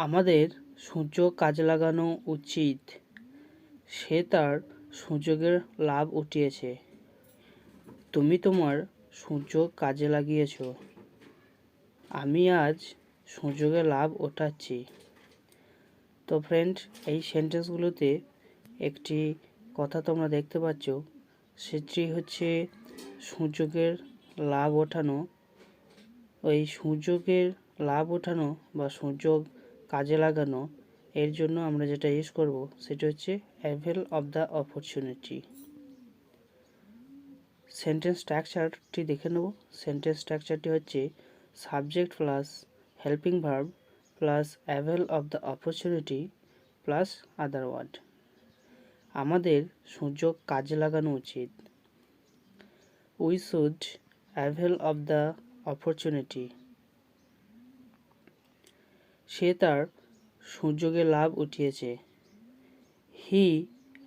আমাদের সুযোগ কাজে লাগানো উচিত। সে তার সুযোগের লাভ উঠিয়েছে। তুমি তোমার সুযোগ কাজে লাগিয়েছ। আমি আজ সুযোগের লাভ ওঠাচ্ছি। তো ফ্রেন্ড, এই সেন্টেন্সগুলোতে একটি কথা তোমরা দেখতে পাচ্ছ, সেটি হচ্ছে সুযোগের লাভ ওঠানো। ওই সুযোগের লাভ ওঠানো বা সুযোগ কাজে লাগানো, এর জন্য আমরা যেটা ইউজ করব সেটা হচ্ছে avail of the opportunity. Sentence স্ট্রাকচারটি দেখে নেব। সেন্টেন্স স্ট্রাকচারটি হচ্ছে subject plus helping verb plus avail of the opportunity plus other word. আমাদের সুযোগ কাজে লাগানো উচিত। We should avail of the opportunity. সে তার সুযোগের লাভ উঠিয়েছে। He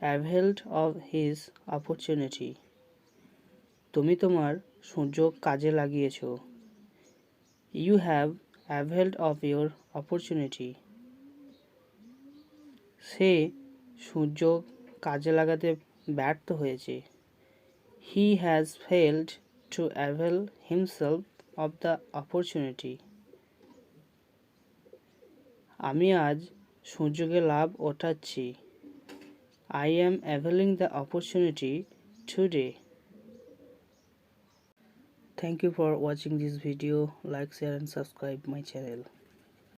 availed of his opportunity. তুমি তোমার সুযোগ কাজে লাগিয়েছ। You have availed of your opportunity. সে সুযোগ কাজে লাগাতে ব্যর্থ হয়েছে। He has failed to avail himself of the opportunity. আমি আজ সুযোগের লাভ ওঠাচ্ছি। I am availing the opportunity today. Thank you for watching this video. Like, share and subscribe my channel.